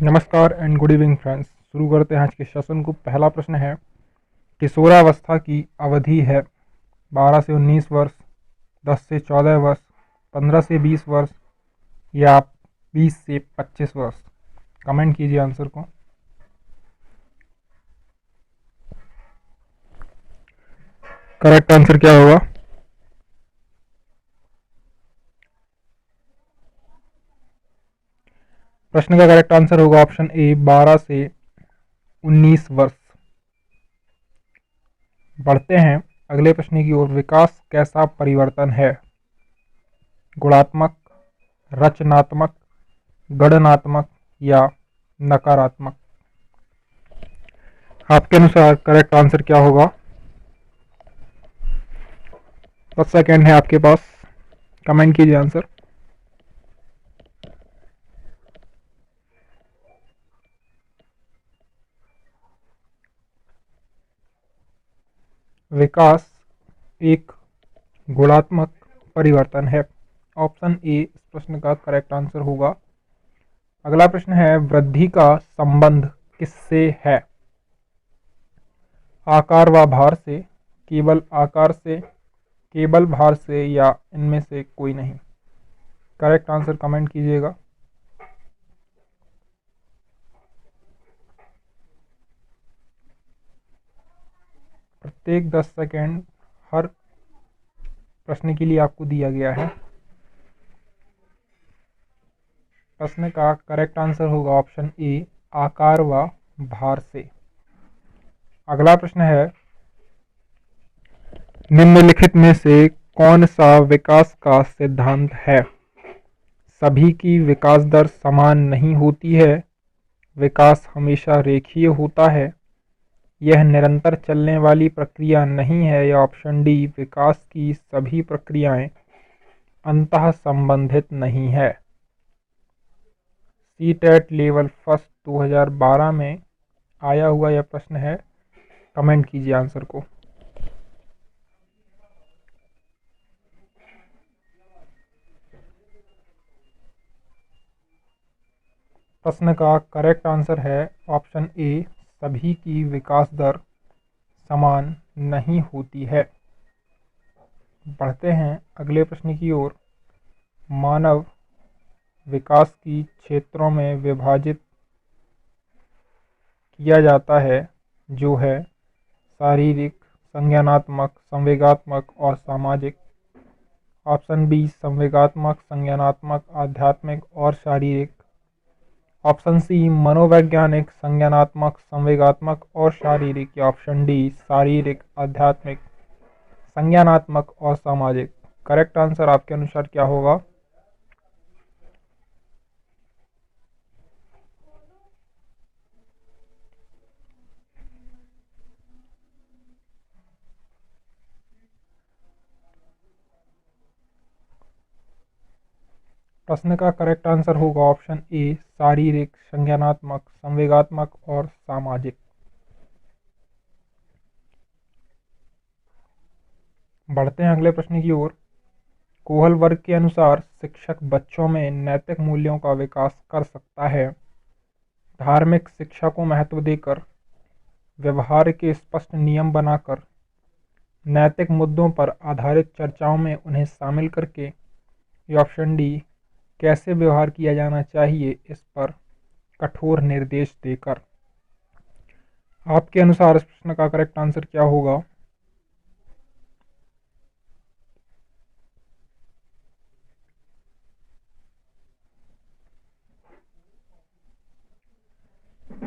नमस्कार and good evening friends. शुरू करते हैं आज के सेशन को। पहला प्रश्न है, किशोरावस्था की अवधि है 12 से 19 वर्ष, 10 से 14 वर्ष, 15 से 20 वर्ष या 20 से 25 वर्ष। कमेंट कीजिए आंसर को। करेक्ट आंसर क्या होगा? प्रश्न का करेक्ट आंसर होगा ऑप्शन ए, 12 से 19 वर्ष। बढ़ते हैं अगले प्रश्न की ओर। विकास कैसा परिवर्तन है? गुणात्मक, रचनात्मक, गणनात्मक या नकारात्मक? आपके अनुसार करेक्ट आंसर क्या होगा? 10 सेकेंड है आपके पास, कमेंट कीजिए आंसर। विकास एक गुणात्मक परिवर्तन है। ऑप्शन ए इस प्रश्न का करेक्ट आंसर होगा। अगला प्रश्न है, वृद्धि का संबंध किससे है? आकार व भार से, केवल आकार से, केवल भार से या इनमें से कोई नहीं? करेक्ट आंसर कमेंट कीजिएगा। प्रत्येक 10 सेकेंड हर प्रश्न के लिए आपको दिया गया है। प्रश्न का करेक्ट आंसर होगा ऑप्शन ए, आकार व भार से। अगला प्रश्न है, निम्नलिखित में से कौन सा विकास का सिद्धांत है? सभी की विकास दर समान नहीं होती है, विकास हमेशा रेखीय होता है, यह निरंतर चलने वाली प्रक्रिया नहीं है, या ऑप्शन डी, विकास की सभी प्रक्रियाएं अंतः संबंधित नहीं है। सीटेट लेवल फर्स्ट 2012 में आया हुआ यह प्रश्न है। कमेंट कीजिए आंसर को। प्रश्न का करेक्ट आंसर है ऑप्शन ए, सभी की विकास दर समान नहीं होती है। बढ़ते हैं अगले प्रश्न की ओर। मानव विकास की क्षेत्रों में विभाजित किया जाता है, जो है शारीरिक, संज्ञानात्मक, संवेगात्मक और सामाजिक। ऑप्शन बी, संवेगात्मक, संज्ञानात्मक, आध्यात्मिक और शारीरिक। ऑप्शन सी, मनोवैज्ञानिक, संज्ञानात्मक, संवेगात्मक और शारीरिक। या ऑप्शन डी, शारीरिक, आध्यात्मिक, संज्ञानात्मक और सामाजिक। करेक्ट आंसर आपके अनुसार क्या होगा? प्रश्न का करेक्ट आंसर होगा ऑप्शन ए, शारीरिक, संज्ञानात्मक, संवेगात्मक और सामाजिक। बढ़ते हैं अगले प्रश्न की ओर। कोहल वर्ग के अनुसार शिक्षक बच्चों में नैतिक मूल्यों का विकास कर सकता है। धार्मिक शिक्षा को महत्व देकर, व्यवहार के स्पष्ट नियम बनाकर, नैतिक मुद्दों पर आधारित चर्चाओं में उन्हें शामिल करके, या ऑप्शन डी, कैसे व्यवहार किया जाना चाहिए इस पर कठोर निर्देश देकर। आपके अनुसार इस प्रश्न का करेक्ट आंसर क्या होगा?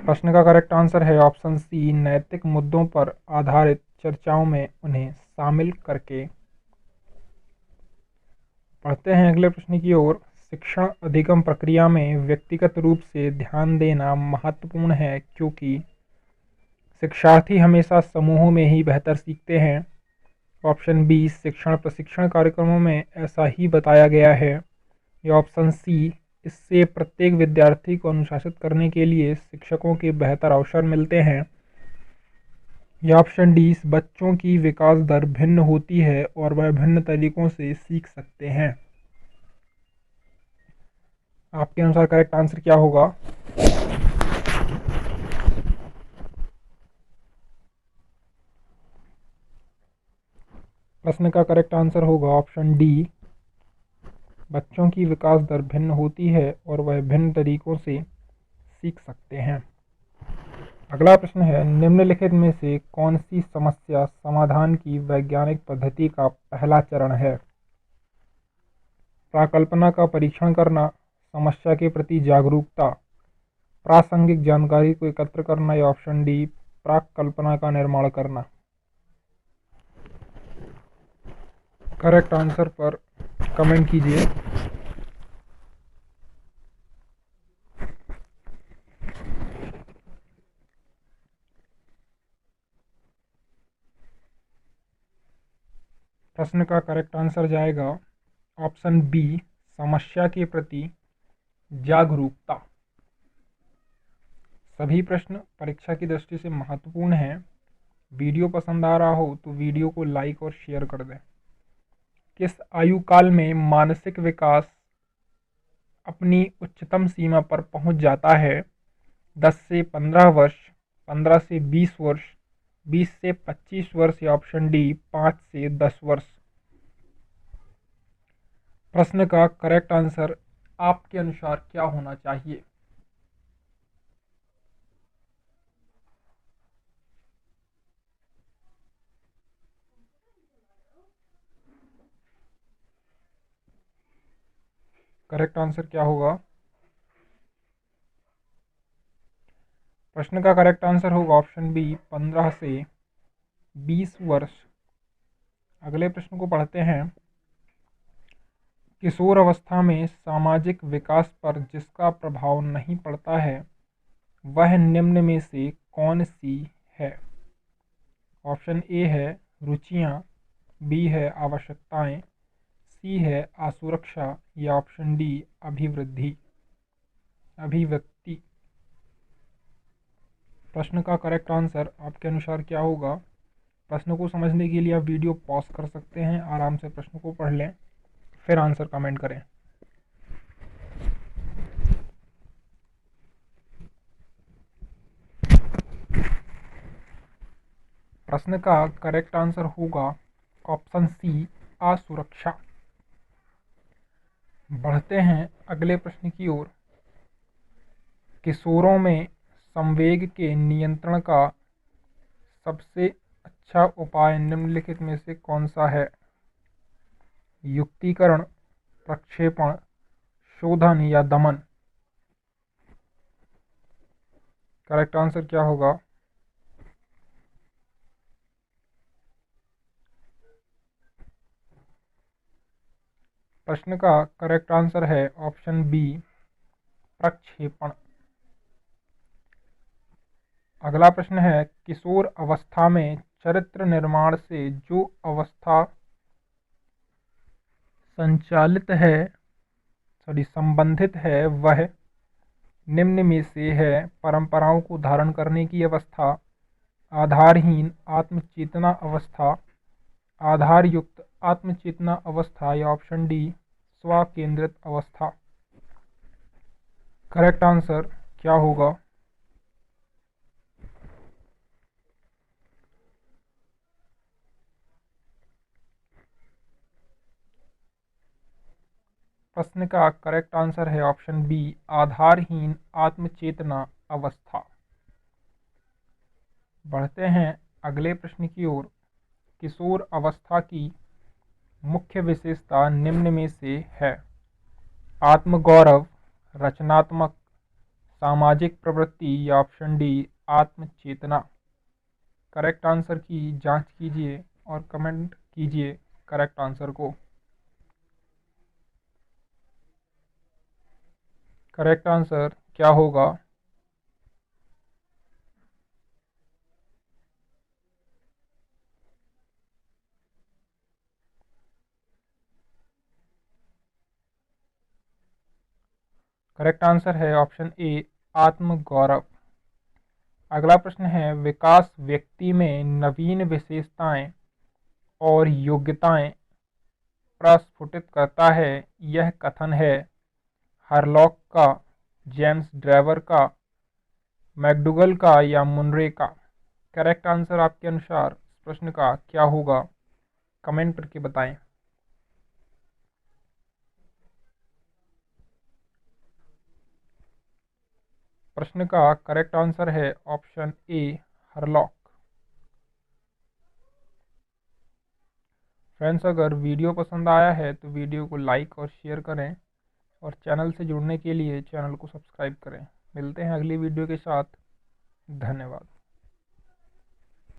प्रश्न का करेक्ट आंसर है ऑप्शन सी, नैतिक मुद्दों पर आधारित चर्चाओं में उन्हें शामिल करके। पढ़ते हैं अगले प्रश्न की ओर। शिक्षण अधिगम प्रक्रिया में व्यक्तिगत रूप से ध्यान देना महत्वपूर्ण है, क्योंकि शिक्षार्थी हमेशा समूहों में ही बेहतर सीखते हैं। ऑप्शन बी, शिक्षण प्रशिक्षण कार्यक्रमों में ऐसा ही बताया गया है। या ऑप्शन सी, इससे प्रत्येक विद्यार्थी को अनुशासित करने के लिए शिक्षकों के बेहतर अवसर मिलते हैं। या ऑप्शन डी, बच्चों की विकास दर भिन्न होती है और वह भिन्न तरीकों से सीख सकते हैं। आपके अनुसार करेक्ट आंसर क्या होगा? प्रश्न का करेक्ट आंसर होगा ऑप्शन डी, बच्चों की विकास दर भिन्न होती है और वह भिन्न तरीकों से सीख सकते हैं। अगला प्रश्न है, निम्नलिखित में से कौन सी समस्या समाधान की वैज्ञानिक पद्धति का पहला चरण है? प्राकल्पना का परीक्षण करना, समस्या के प्रति जागरूकता, प्रासंगिक जानकारी को एकत्र करना या ऑप्शन डी, प्राक कल्पना का निर्माण करना। करेक्ट आंसर पर कमेंट कीजिए। प्रश्न का करेक्ट आंसर जाएगा ऑप्शन बी, समस्या के प्रति जागरूकता। सभी प्रश्न परीक्षा की दृष्टि से महत्वपूर्ण हैं। वीडियो पसंद आ रहा हो तो वीडियो को लाइक और शेयर कर दें। किस आयु काल में मानसिक विकास अपनी उच्चतम सीमा पर पहुंच जाता है? 10 से 15 वर्ष, 15 से 20 वर्ष, 20 से 25 वर्ष या ऑप्शन डी, 5 से 10 वर्ष। प्रश्न का करेक्ट आंसर आपके अनुसार क्या होना चाहिए? करेक्ट आंसर क्या होगा? प्रश्न का करेक्ट आंसर होगा ऑप्शन बी, 15 से 20 वर्ष। अगले प्रश्न को पढ़ते हैं। किशोर अवस्था में सामाजिक विकास पर जिसका प्रभाव नहीं पड़ता है वह निम्न में से कौन सी है? ऑप्शन ए है रुचियां, बी है आवश्यकताएं, सी है असुरक्षा या ऑप्शन डी अभिव्यक्ति। प्रश्न का करेक्ट आंसर आपके अनुसार क्या होगा? प्रश्न को समझने के लिए आप वीडियो पॉज कर सकते हैं, आराम से प्रश्न को पढ़ लें, फिर आंसर कमेंट करें। प्रश्न का करेक्ट आंसर होगा ऑप्शन सी, असुरक्षा। बढ़ते हैं अगले प्रश्न की ओर। किशोरों में संवेग के नियंत्रण का सबसे अच्छा उपाय निम्नलिखित में से कौन सा है? युक्तिकरण, प्रक्षेपण, शोधन या दमन। करेक्ट आंसर क्या होगा? प्रश्न का करेक्ट आंसर है ऑप्शन बी, प्रक्षेपण। अगला प्रश्न है, किशोर अवस्था में चरित्र निर्माण से जो अवस्था संबंधित है वह निम्न में से है? परंपराओं को धारण करने की अवस्था, आधारहीन आत्मचेतना अवस्था, आधार युक्त आत्मचेतना अवस्था या ऑप्शन डी, स्व केंद्रित अवस्था। करेक्ट आंसर क्या होगा? प्रश्न का करेक्ट आंसर है ऑप्शन बी, आधारहीन आत्मचेतना अवस्था। बढ़ते हैं अगले प्रश्न की ओर। किशोर अवस्था की मुख्य विशेषता निम्न में से है? आत्मगौरव, रचनात्मक, सामाजिक प्रवृत्ति या ऑप्शन डी, आत्मचेतना। करेक्ट आंसर की जांच कीजिए और कमेंट कीजिए करेक्ट आंसर को। करेक्ट आंसर क्या होगा? करेक्ट आंसर है ऑप्शन ए, आत्मगौरव। अगला प्रश्न है, विकास व्यक्ति में नवीन विशेषताएं और योग्यताएं प्रस्फुटित करता है। यह कथन है हरलॉक का, जेम्स ड्रेवर का, मैकडूगल का या मुनरे का। करेक्ट आंसर आपके अनुसार इस प्रश्न का क्या होगा? कमेंट करके बताएं। प्रश्न का करेक्ट आंसर है ऑप्शन ए, हरलॉक। फ्रेंड्स, अगर वीडियो पसंद आया है तो वीडियो को लाइक और शेयर करें और चैनल से जुड़ने के लिए चैनल को सब्सक्राइब करें। मिलते हैं अगली वीडियो के साथ। धन्यवाद।